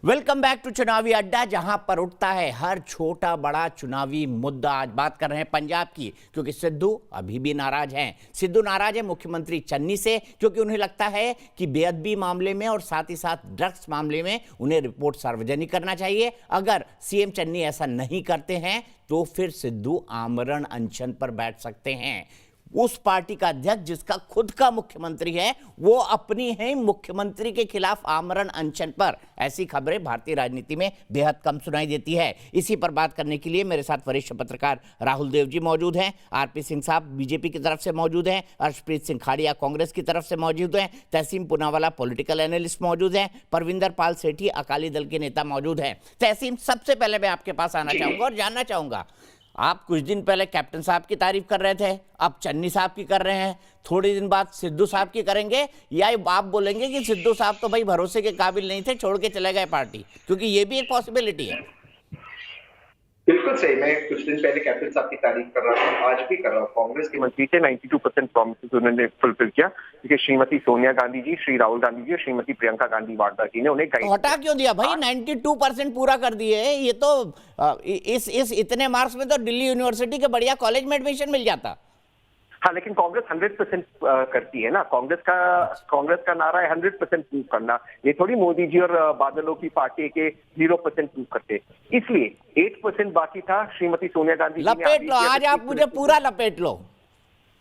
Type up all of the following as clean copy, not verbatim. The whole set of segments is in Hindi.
वेलकम बैक टू चुनावी अड्डा, जहां पर उठता है हर छोटा बड़ा चुनावी मुद्दा। आज बात कर रहे हैं पंजाब की, क्योंकि सिद्धू अभी भी नाराज हैं। सिद्धू नाराज है मुख्यमंत्री चन्नी से, क्योंकि उन्हें लगता है कि बेअदबी मामले में और साथ ही साथ ड्रग्स मामले में उन्हें रिपोर्ट सार्वजनिक करना चाहिए। अगर सीएम चन्नी ऐसा नहीं करते हैं तो फिर सिद्धू आमरण अनशन पर बैठ सकते हैं। उस पार्टी का अध्यक्ष जिसका खुद का मुख्यमंत्री है, वो अपनी है मुख्यमंत्री के खिलाफ आमरण अनशन पर। ऐसी खबरें भारतीय राजनीति में बेहद कम सुनाई देती है। इसी पर बात करने के लिए मेरे साथ वरिष्ठ पत्रकार राहुल देव जी मौजूद हैं, आरपी सिंह साहब बीजेपी की तरफ से मौजूद हैं, अर्शप्रीत सिंह खाड़िया कांग्रेस की तरफ से मौजूद हैं, तहसीम पूनावाला पॉलिटिकल एनालिस्ट मौजूद हैं, परविंदर पाल सेठी अकाली दल के नेता मौजूद हैं। तहसीम, सबसे पहले मैं आपके पास आना चाहूंगा और जानना चाहूंगा, आप कुछ दिन पहले कैप्टन साहब की तारीफ कर रहे थे, अब चन्नी साहब की कर रहे हैं, थोड़ी दिन बाद सिद्धू साहब की करेंगे, या आप बोलेंगे कि सिद्धू साहब तो भाई भरोसे के काबिल नहीं थे, छोड़ के चले गए पार्टी? क्योंकि ये भी एक पॉसिबिलिटी है। बिल्कुल सही। मैं कुछ दिन पहले कैप्टन साहब की तारीफ कर रहा हूँ, आज भी कर रहा हूँ। कांग्रेस के मंत्री थे, 92% प्रॉमिसेस उन्होंने फुलफिल किया, क्योंकि श्रीमती सोनिया गांधी जी, श्री राहुल गांधी जी और श्रीमती प्रियंका गांधी वाड्रा जी ने उन्हें तो हटा क्यों दिया भाई? 92% पूरा कर दिए। ये तो इस इतने मार्क्स में तो दिल्ली यूनिवर्सिटी के बढ़िया कॉलेज में एडमिशन मिल जाता। हाँ, लेकिन कांग्रेस 100% करती है ना। कांग्रेस का नारा है 100% प्रूव करना। ये थोड़ी मोदी जी और बादलों की पार्टी के 0% प्रूव करते। इसलिए 8% बाकी था। श्रीमती सोनिया गांधी लपेट लो आज, आप मुझे पूरा लपेट लो।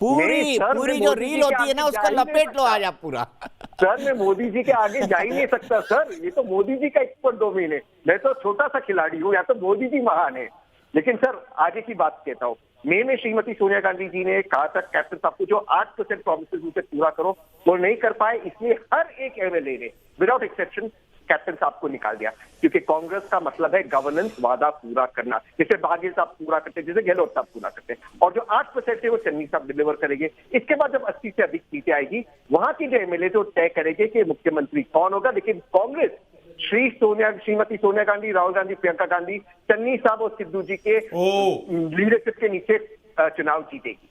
पूरी जो रील होती है ना, उसको लपेट लो आज आप पूरा। सर, मैं मोदी जी के आगे जा ही नहीं सकता सर, ये तो मोदी जी का एक्सपर्ट डोमेन है। मैं तो छोटा सा खिलाड़ी हूँ, या तो मोदी जी महान है। लेकिन सर, आगे की बात कहता हूँ। मई में श्रीमती सोनिया गांधी जी ने कहा था कैप्टन साहब को, जो 8% प्रोमिसेस उनसे पूरा करो, वो नहीं कर पाए। इसलिए हर एक एमएलए ने विदाउट एक्सेप्शन कैप्टन साहब को निकाल दिया, क्योंकि कांग्रेस का मतलब है गवर्नेंस, वादा पूरा करना। जैसे बाघेल साहब पूरा करते, जैसे गहलोत साहब पूरा करते, और जो 8% है वो चन्नी साहब डिलीवर करेंगे। इसके बाद जब 80 से अधिक सीटें आएगी, वहां के जो एमएलए तो तय करेंगे कि मुख्यमंत्री कौन होगा। लेकिन कांग्रेस श्रीमती सोनिया गांधी, राहुल गांधी, प्रियंका गांधी, चन्नी साहब और सिद्धू जी के लीडरशिप के नीचे चुनाव जीतेगी।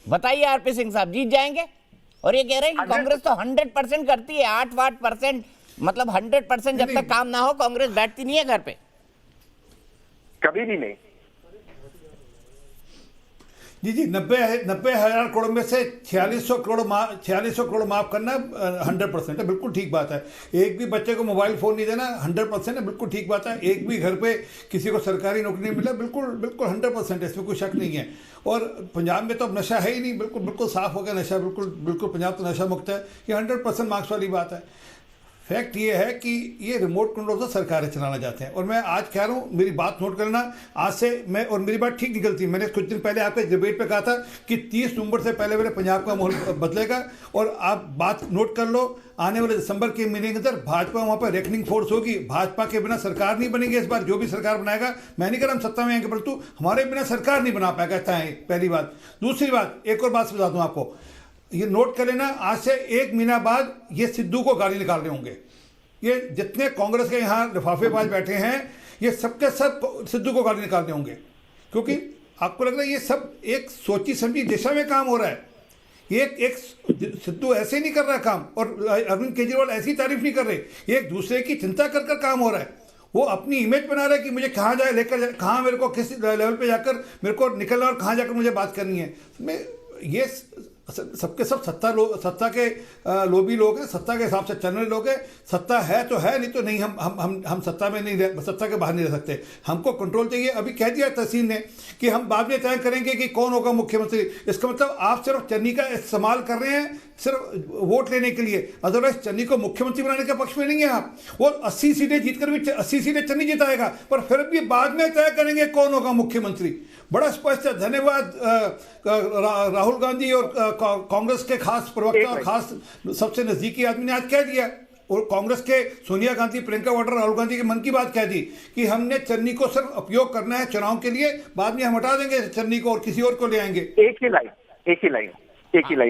बताइए आरपी सिंह साहब, जीत जाएंगे? और ये कह रहे हैं कि कांग्रेस तो 100% करती है, 8% मतलब 100% जब तक काम ना हो कांग्रेस बैठती नहीं है घर पे। कभी भी नहीं। जी 90,000 करोड़ में से 4600 करोड़ माफ करना 100% है, बिल्कुल ठीक बात है। एक भी बच्चे को मोबाइल फोन नहीं देना 100% है, बिल्कुल ठीक बात है। एक भी घर पे किसी को सरकारी नौकरी नहीं मिला, बिल्कुल 100% है, इसमें कोई शक नहीं है। और पंजाब में तो अब नशा है ही नहीं, बिल्कुल साफ हो गया नशा, बिल्कुल पंजाब तो नशा मुक्त है। ये 100% मार्क्स वाली बात है। फैक्ट ये है कि ये रिमोट कंट्रोल से सरकारें चलाना चाहते हैं। और मैं आज कह रहा हूँ, मेरी बात नोट करना, आज से मैं, और मेरी बात ठीक निकलती, मैंने कुछ दिन पहले आपके डिबेट पे कहा था कि 30 नवंबर से पहले मेरे पंजाब का माहौल बदलेगा। और आप बात नोट कर लो, आने वाले दिसंबर के महीने के अंदर भाजपा वहाँ पर रेकनिंग फोर्स होगी। भाजपा के बिना सरकार नहीं बनेगी इस बार। जो भी सरकार बनाएगा, मैं नहीं कर रहा हम सत्ता में आएंगे, परंतु हमारे बिना सरकार नहीं बना पाएगा, पहली बात। दूसरी बात, एक और बात बता दूँ आपको, ये नोट कर लेना, आज से 1 महीना बाद ये सिद्धू को गाली निकाल रहे होंगे। ये जितने कांग्रेस के यहाँ लिफाफेबाज बैठे हैं, ये सबके सब सिद्धू को गाली निकालने होंगे, क्योंकि आपको लग रहा है ये सब एक सोची समझी दिशा में काम हो रहा है। एक सिद्धू ऐसे नहीं कर रहा काम, और अरविंद केजरीवाल ऐसी तारीफ नहीं कर रहे। ये एक दूसरे की चिंता कर कर काम हो रहा है। वो अपनी इमेज बना रहा है कि मुझे कहाँ जाए लेकर, कहाँ मेरे को किस लेवल पे जाकर मेरे को निकलना और कहाँ जाकर मुझे बात करनी है। मैं ये सबके सब सत्ता के लोभी लोग हैं, सत्ता के हिसाब से चलने लोग हैं। सत्ता है तो है, नहीं तो नहीं। हम सत्ता में नहीं रह, सत्ता के बाहर नहीं रह सकते। हमको कंट्रोल चाहिए। अभी कह दिया तहसीन ने कि हम बाद में तय करेंगे कि कौन होगा मुख्यमंत्री। इसका मतलब आप सिर्फ चन्नी का इस्तेमाल कर रहे हैं सिर्फ वोट लेने के लिए, अदरवाइज चन्नी को मुख्यमंत्री बनाने के पक्ष में नहीं है आप। वो 80 सीटें जीतकर भी 80 सीटें चन्नी जिताएगा, पर फिर भी बाद में तय करेंगे कौन होगा मुख्यमंत्री। बड़ा स्पष्ट है। धन्यवाद राहुल गांधी और कांग्रेस के खास प्रवक्ता और खास सबसे नजदीकी आदमी ने आज कह दिया, और कांग्रेस के सोनिया गांधी, प्रियंका वाड्रा, राहुल गांधी के मन की बात कह दी कि हमने चन्नी को सिर्फ उपयोग करना है चुनाव के लिए, बाद में हम हटा देंगे चन्नी को और किसी और को ले आएंगे। एक ही लाइन।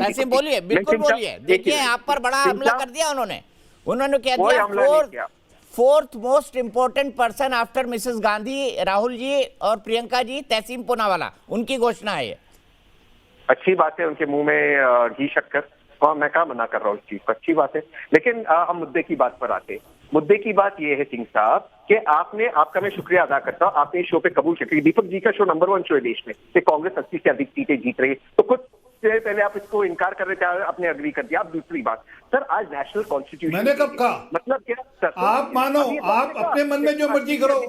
ऐसे बोलिए, बिल्कुल बोलिए। देखिए, आप पर बड़ा हमला कर दिया उन्होंने कह दिया fourth most important person after Mrs Gandhi, Rahul ji और प्रियंका जी, तहसीम पूनावाला, उनकी घोषणा है ये। अच्छी बात है, उनके मुंह में घी शक्कर, और मैं कहा मना कर रहा हूँ इस चीज को, अच्छी बात है। लेकिन हम मुद्दे की बात पर आते हैं। मुद्दे की बात यह है सिंह साहब कि आपका मैं शुक्रिया अदा करता हूं, आपने इस शो पे कबूल किया। दीपक जी का शो नंबर 1 शो है देश में, कि कांग्रेस 80 से अधिक सीटें जीत रही है, तो कुछ देर पहले आप इसको इनकार कर रहे थे, आपने अग्री कर दिया। आप दूसरी बात सर, आज नेशनल कॉन्स्टिट्यूशन मैंने कब कहा? मतलब क्या सर? आप मानो, आप अपने मन में जो मर्जी करो।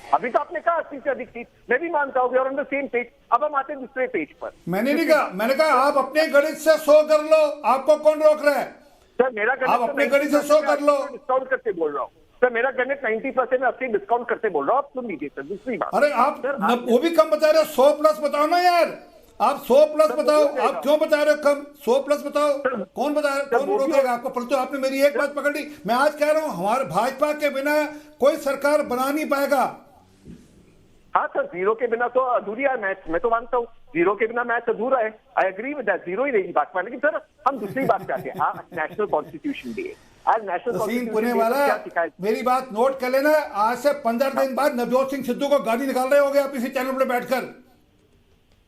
अभी तो आपने कहा 80 से अधिक सीट, मैं भी मानता हूँ ऑन द सेम पेज। अब हम आते हैं दूसरे पेज पर। मैंने नहीं कहा, मैंने कहा आप अपने गणित से 100 कर लो, आपको कौन रोक रहा है? सर मेरा गणित आप अपने गणित से 100 कर लो। डिस्काउंट करते बोल रहा हूँ सर, मेरा गणित 90% में 80 डिस्काउंट करते बोल रहा हूँ। आप सुन लीजिए सर दूसरी बात। अरे आप वो भी कम बता रहे हो, 100 प्लस बताओ ना यार। आप 100 प्लस बताओ, आप क्यों बता रहे हो कम? 100 प्लस बताओ, कौन बता रहा है, कौन रोकेगा आपको? परंतु आपने मेरी एक बात पकड़ ली। मैं आज कह रहा हूं, हमारे भाजपा के बिना कोई सरकार बना नहीं पाएगा। हाँ सर, जीरो के बिना तो अधूरी है मैच, मैं तो मानता हूँ जीरो के बिना मैच अधूरा है। I agree with that, zero ही रहेगी बात। लेकिन सर हम दूसरी बात पे आते हैं। आज नेशनल कॉन्स्टिट्यूशन डे है, आज नेशनल तसीम पुणे कॉन्स्टिट्यूशन वाला, क्या शिकायत? मेरी बात नोट कर लेना। आज से 15 दिन बाद नवजोत सिंह सिद्धू को गाली निकाल रहे होगे आप इसी चैनल पर बैठकर।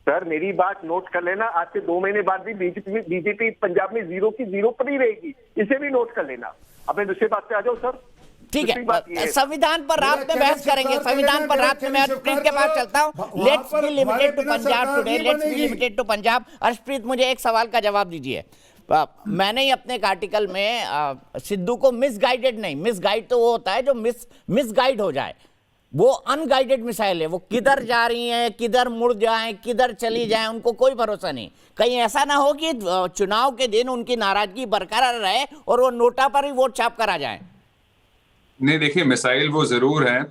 सर मेरी बात नोट कर लेना, आज से 2 महीने बाद भी बीजेपी पंजाब में जीरो की जीरो पर ही रहेगी, इसे भी नोट कर लेना। अब मैं दूसरी बात पे आ जाऊँ सर। ठीक है, संविधान पर रात में बहस करेंगे। संविधान पर रात में मैं हर्षप्रीत के पास चलता हूँ। Let's be limited to Punjab today, let's be limited to Punjab. Harshpreet, मुझे एक सवाल का जवाब दीजिए। मैंने ही अपने एक आर्टिकल में सिद्धू को मिसगाइडेड नहीं, मिसगाइड तो वो होता है जो मिसगाइड हो जाए, वो अनगाइडेड मिसाइल है। वो किधर जा रही हैं, किधर मुड़ जाएं, किधर चली जाएं, उनको कोई भरोसा नहीं। कहीं ऐसा ना हो कि चुनाव के दिन उनकी नाराजगी बरकरार रहे और वो नोटा पर ही वोट छाप कर आ जाएं। नहीं, देखिए मिसाइल वो जरूर हैं,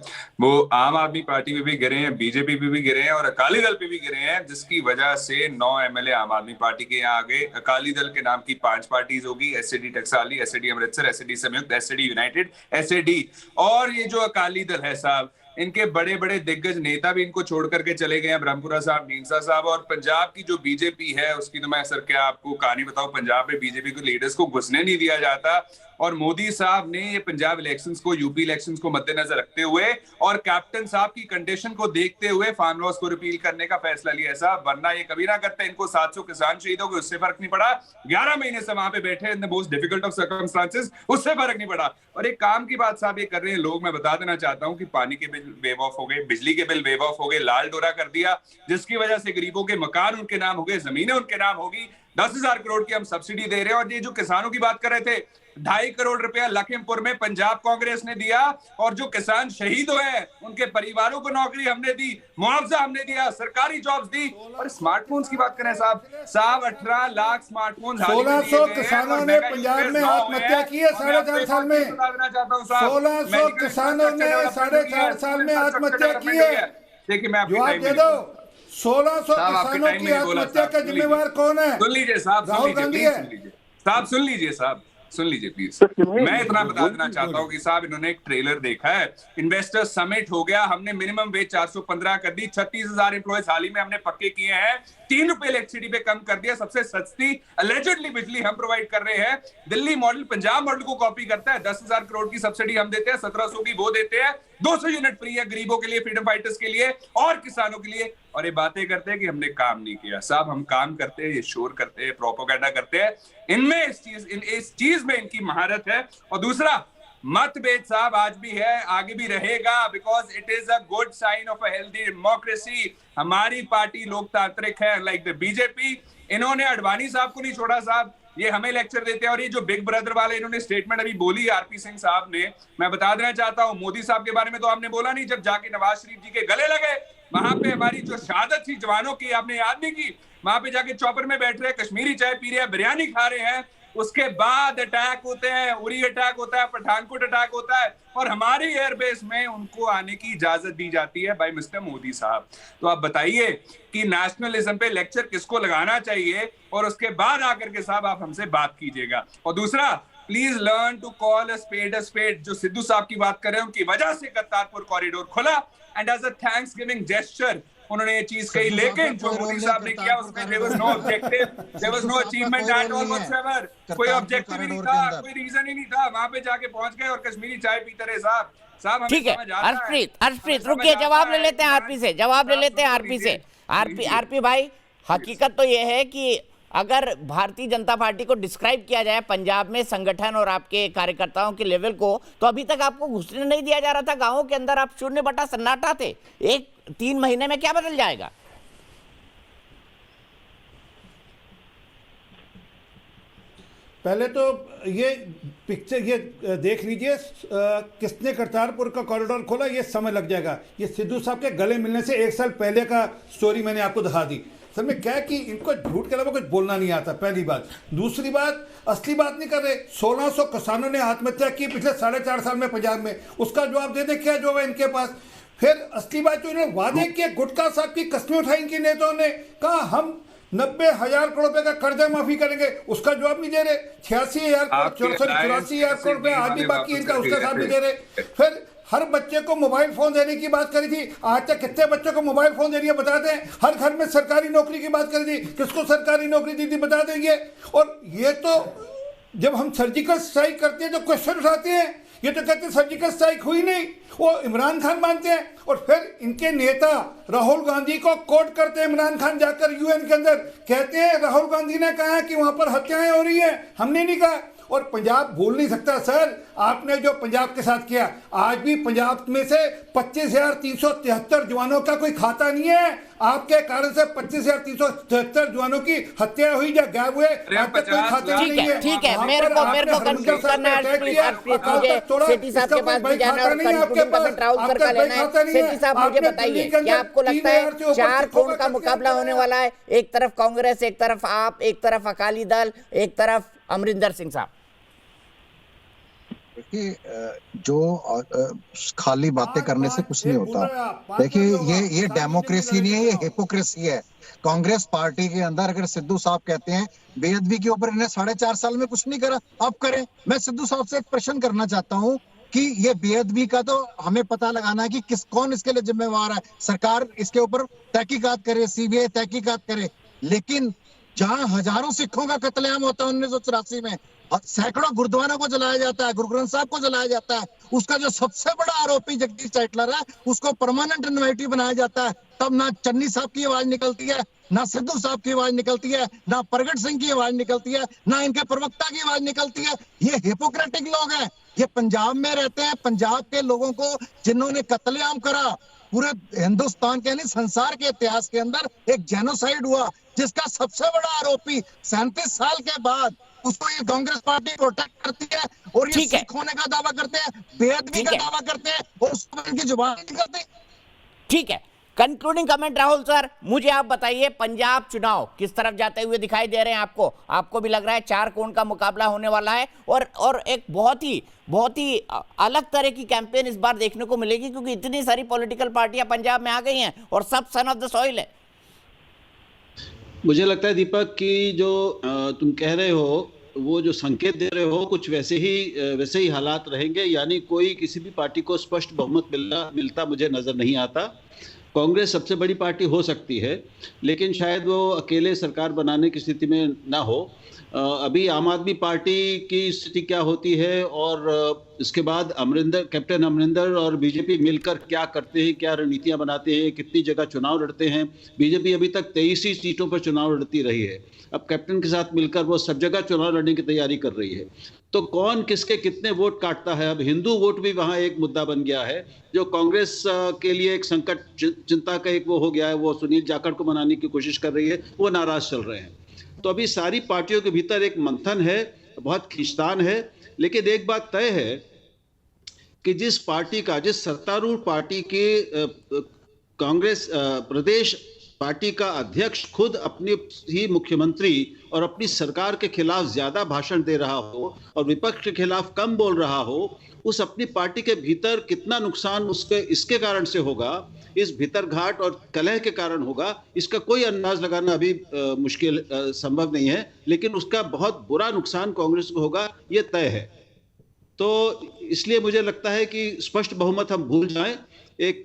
वो आम आदमी पार्टी में भी गिरे हैं, बीजेपी पे भी गिरे हैं और अकाली दल पे भी गिरे हैं, जिसकी वजह से 9 एमएलए आम आदमी पार्टी के यहाँ आ गए। अकाली दल के नाम की 5 पार्टीज होगी, एसएडी टकसाली, एसएडी अमृतसर, एसएडी संयुक्त, एसएडी यूनाइटेड, एसएडी। और ये जो अकाली दल है साहब, इनके बड़े बड़े दिग्गज नेता भी इनको छोड़ करके चले गए हैं, ब्रह्मपुरा साहब, ढींसा साहब। और पंजाब की जो बीजेपी है उसकी तो मैं सर क्या आपको कहानी बताऊं, पंजाब में बीजेपी के लीडर्स को घुसने नहीं दिया जाता। और मोदी साहब ने ये पंजाब इलेक्शंस को, यूपी इलेक्शंस को मद्देनजर रखते हुए और कैप्टन साहब की कंडीशन को देखते हुए फार्म लॉस को रिपील करने का फैसला लिया साहब, वरना ये कभी ना करते। इनको 700 किसान शहीद हो गए, उससे फर्क नहीं पड़ा। 11 महीने से वहां पे बैठे in the most difficult of circumstances, उससे फर्क नहीं पड़ा। और एक काम की बात साहब ये कर रहे हैं लोग, मैं बता देना चाहता हूं कि पानी के बिल वेव ऑफ हो गए, बिजली के बिल वेव ऑफ हो गए, लाल डोरा कर दिया, जिसकी वजह से गरीबों के मकान उनके नाम हो गए, जमीनें उनके नाम होगी। 10,000 करोड़ की हम सब्सिडी दे रहे हैं। और ये जो किसानों की बात कर रहे थे, 2.5 करोड़ रुपया लखीमपुर में पंजाब कांग्रेस ने दिया और जो किसान शहीद हुए उनके परिवारों को नौकरी हमने दी, मुआवजा हमने दिया, सरकारी जॉब्स दी। और स्मार्टफोन्स की बात करें साहब, 18 लाख स्मार्टफोन 1600 किसानों ने पंजाब में आत्महत्या की है 4.5 साल में। 1600 किसानों ने 4.5 साल में आत्महत्या की है। देखिए मैं आपको जवाब दे दो, 1600 किसानों की आत्महत्या का जिम्मेवार कौन है? सुन लीजिए साहब, राहुल गांधी है। साहब सुन लीजिए साहब, सुन लीजिए प्लीज। मैं इतना बता देना चाहता हूं कि साहब इन्होंने एक ट्रेलर देखा है, इन्वेस्टर समिट हो गया, हमने मिनिमम वेज 415 कर दी, 36,000 एम्प्लॉयज हाल ही में हमने पक्के किए हैं, 3 रुपए इलेक्ट्रिसिटी पे कम कर दिया, सबसे सस्ती अलेजेडली बिजली हम प्रोवाइड कर रहे हैं। दिल्ली मॉडल पंजाब मॉडल को कॉपी करता है, 10,000 करोड़ की सब्सिडी हम देते हैं, 1700 की वो देते हैं, 200 यूनिट फ्री है गरीबों के लिए, फ्रीडम फाइटर्स के लिए और किसानों के लिए। और ये बातें करते हैं कि हमने काम नहीं किया। साहब हम काम करते हैं, ये शोर करते हैं, प्रोपेगेंडा करते हैं, इनमें इस चीज में इनकी महारत है। और दूसरा, मतभेद साहब आज भी है, आगे भी रहेगा, because it is a good sign of a healthy democracy. हमारी पार्टी लोकतांत्रिक है, लाइक द बीजेपी। इन्होंने अडवाणी साहब को नहीं छोड़ा साहब, ये हमें लेक्चर देते हैं। और ये जो बिग ब्रदर वाले इन्होंने स्टेटमेंट अभी बोली आरपी सिंह साहब ने, मैं बता देना चाहता हूं, मोदी साहब के बारे में तो आपने बोला नहीं, जब जाके नवाज शरीफ जी के गले लगे, वहां पे हमारी जो शहादत थी जवानों की, आपने याद नहीं की? वहां पे जाके चौपर में बैठ रहे हैं, कश्मीरी चाय पी रहे हैं, बिरयानी खा रहे हैं, उसके बाद अटैक होते हैं, उरी अटैक होता है, पठानकोट अटैक होता है, और हमारी एयरबेस में उनको आने की इजाजत दी जाती है बाय मिस्टर मोदी साहब। तो आप बताइए कि नेशनलिज्म पे लेक्चर किसको लगाना चाहिए, और उसके बाद आकर के साहब आप हमसे बात कीजिएगा। और दूसरा, please learn to call a spade. जो सिद्धू साहब की बात कर रहे हैं, उनकी वजह से करतारपुर कॉरिडोर खुला, and as a thanksgiving gesture उन्होंने ये चीज कही। लेकिन जो मोदी साहब ने किया उसमें there was no objective, there was no achievement at all whatsoever। कोई ऑब्जेक्टिव ही नहीं था, कोई रीजन ही नहीं था, वहां पे जाके पहुंच गए और कश्मीरी चाय पीते रहे साहब। ठीक है हर्षप्रीत रुकिए, जवाब ले लेते हैं आरपी से, आरपी भाई, हकीकत तो ये है कि अगर भारतीय जनता पार्टी को डिस्क्राइब किया जाए पंजाब में संगठन और आपके कार्यकर्ताओं के लेवल को, तो अभी तक आपको घुसने नहीं दिया जा रहा था गांवों के अंदर, आप शून्य बटा सन्नाटा थे। 3 महीने में क्या बदल जाएगा? पहले तो ये पिक्चर ये देख लीजिए, किसने करतारपुर का कॉरिडोर खोला, ये समय लग जाएगा। ये सिद्धू साहब के गले मिलने से 1 साल पहले का स्टोरी मैंने आपको दिखा दी। सर में क्या कि इनको झूठ के अलावा कुछ बोलना नहीं आता, पहली बात। दूसरी बात, असली बात नहीं कर रहे। 1600 किसानों ने आत्महत्या की पिछले 4.5 साल में पंजाब में, उसका जवाब दे दे क्या जवाब है इनके पास। फिर असली बात जो इन्होंने वादे किए, गुटका साहब की कस्में उठाई इनके नेताओं ने, कहा हम 90,000 करोड़ रुपए का कर्जा माफी करेंगे, उसका जवाब नहीं दे रहे। 86,000 करोड़ 84,000 करोड़ रुपए आज भी बाकी इनका, उसका जवाब नहीं दे रहे। फिर हर बच्चे को मोबाइल फोन देने की बात करी थी, आज तक कितने बच्चों को मोबाइल फोन दे रही है बता दें। हर घर में सरकारी नौकरी की बात करी थी, किसको सरकारी नौकरी दी थी बता देंगे। और ये तो जब हम सर्जिकल स्ट्राइक करते हैं तो क्वेश्चन उठाते हैं, ये तो कहते हैं सर्जिकल स्ट्राइक हुई नहीं, वो इमरान खान मानते हैं। और फिर इनके नेता राहुल गांधी को कोट करते हैं, इमरान खान जाकर यूएन के अंदर कहते हैं राहुल गांधी ने कहा कि वहां पर हत्याएं हो रही हैं, हमने नहीं कहा। और पंजाब भूल नहीं सकता सर, आपने जो पंजाब के साथ किया। आज भी पंजाब में से 25,373 जवानों का कोई खाता नहीं है, आपके कारण से 25,373 जवानों की हत्या हुई या गायब हुए, आज तक कोई खाता नहीं है। ठीक है, मेरे को कंक्लूड करना है, प्लीज सेठी साहब के पास भी जाना और कंक्लूडिंग कमेंट राहुल सर का लेना है। सेठी साहब मुझे बताइए, क्या आपको लगता है 4 कोण का मुकाबला होने वाला है? एक तरफ कांग्रेस, एक तरफ आप, एक तरफ अकाली दल, एक तरफ अमरिंदर सिंह साहब। देखिए, जो खाली बातें करने से कुछ नहीं होता। देखिए, ये डेमोक्रेसी नहीं है, ये हिपोक्रेसी है। कांग्रेस पार्टी के अंदर अगर सिद्धू साहब कहते हैं बेअदबी के ऊपर इन्हें 4.5 साल में कुछ नहीं करा, अब करें। मैं सिद्धू साहब से एक प्रश्न करना चाहता हूँ कि ये बेअदबी का तो हमें पता लगाना है कि कौन इसके लिए जिम्मेवार है। सरकार इसके ऊपर तहकीकात करे, सीबीआई तहकीकात करे। लेकिन जहां हजारों सिखों का कत्लेआम होता है 1984 में, सैकड़ों गुरुद्वारों को जलाया जाता है, गुरु ग्रंथ साहब को जलाया जाता है, उसका जो सबसे बड़ा आरोपी जगदीश चाइटलर है उसको परमानेंट इन्वाइटी बनाया जाता है, तब ना चन्नी साहब की आवाज निकलती है, ना सिद्धू साहब की आवाज निकलती है, ना प्रगट सिंह की आवाज निकलती है, ना इनके प्रवक्ता की आवाज निकलती है। ये हिपोक्रेटिक लोग हैं, ये पंजाब में रहते हैं। पंजाब के लोगों को जिन्होंने कत्लेआम करा, पूरे हिंदुस्तान के नहीं संसार के इतिहास के अंदर एक जेनोसाइड हुआ, जिसका सबसे बड़ा आरोपी 37 साल के बाद उसको ये कांग्रेस पार्टी प्रोटेक्ट करती है और ये सिख होने का दावा करते हैं, बेअदबी का दावा करते हैं और उसको इनकी जुबान नहीं करती। ठीक है, कंक्लूडिंग कमेंट राहुल सर, मुझे आप बताइए पंजाब चुनाव किस तरफ जाते हुए दिखाई दे रहे हैं आपको? आपको भी लग रहा है 4 कोण का मुकाबला होने वाला है और एक बहुत ही अलग तरह की कैंपेन इस बार देखने को मिलेगी, क्योंकि इतनी सारी पॉलिटिकल पार्टियां पंजाब में आ गई हैं और सब सन ऑफ द सॉइल है। मुझे लगता है दीपक कि जो तुम कह रहे हो, वो जो संकेत दे रहे हो, कुछ वैसे ही हालात रहेंगे। यानी कोई किसी भी पार्टी को स्पष्ट बहुमत मिलता मुझे नजर नहीं आता। कांग्रेस सबसे बड़ी पार्टी हो सकती है, लेकिन शायद वो अकेले सरकार बनाने की स्थिति में ना हो। अभी आम आदमी पार्टी की स्थिति क्या होती है और इसके बाद कैप्टन अमरिंदर और बीजेपी मिलकर क्या करते हैं, क्या रणनीतियां बनाते हैं, कितनी जगह चुनाव लड़ते हैं। बीजेपी अभी तक 23 ही सीटों पर चुनाव लड़ती रही है, अब कैप्टन के साथ मिलकर वो सब जगह चुनाव लड़ने की तैयारी कर रही है। तो कौन किसके कितने वोट काटता है, अब हिंदू वोट भी वहां एक मुद्दा बन गया है, जो कांग्रेस के लिए एक संकट चिंता का एक वो हो गया है। वो सुनील जाखड़ को मनाने की कोशिश कर रही है, वो नाराज चल रहे हैं। तो अभी सारी पार्टियों के भीतर एक मंथन है, बहुत खींचतान है। लेकिन एक बात तय है कि जिस सत्तारूढ़ पार्टी के कांग्रेस प्रदेश पार्टी का अध्यक्ष खुद अपने ही मुख्यमंत्री और अपनी सरकार के खिलाफ ज्यादा भाषण दे रहा हो और विपक्ष के खिलाफ कम बोल रहा हो, उस अपनी पार्टी के भीतर कितना नुकसान इसके कारण से होगा, इस भीतरघाट और कलह के कारण होगा, इसका कोई अंदाज लगाना अभी मुश्किल संभव नहीं है। लेकिन उसका बहुत बुरा नुकसान कांग्रेस को होगा, ये तय है। तो इसलिए मुझे लगता है कि स्पष्ट बहुमत हम भूल जाएं। एक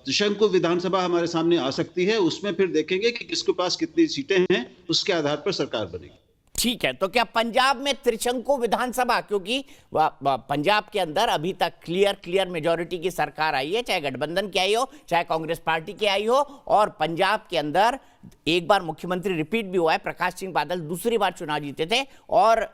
त्रिशंकु विधानसभा हमारे सामने आ सकती है, उसमें फिर देखेंगे कि किसके पास कितनी सीटें हैं, उसके आधार पर सरकार बनेगी। ठीक है, तो क्या पंजाब में त्रिशंकु विधानसभा, क्योंकि पंजाब के अंदर अभी तक क्लियर मेजॉरिटी की सरकार आई है, चाहे गठबंधन की आई हो चाहे कांग्रेस पार्टी की आई हो, और पंजाब के अंदर एक बार मुख्यमंत्री रिपीट भी हुआ है, प्रकाश सिंह बादल दूसरी बार चुनाव जीते थे, और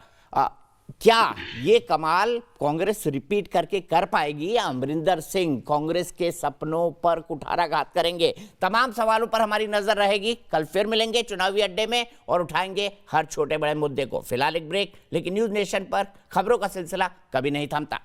क्या ये कमाल कांग्रेस रिपीट करके कर पाएगी या अमरिंदर सिंह कांग्रेस के सपनों पर कुठाराघात करेंगे? तमाम सवालों पर हमारी नजर रहेगी। कल फिर मिलेंगे चुनावी अड्डे में और उठाएंगे हर छोटे बड़े मुद्दे को। फिलहाल एक ब्रेक, लेकिन न्यूज नेशन पर खबरों का सिलसिला कभी नहीं थमता।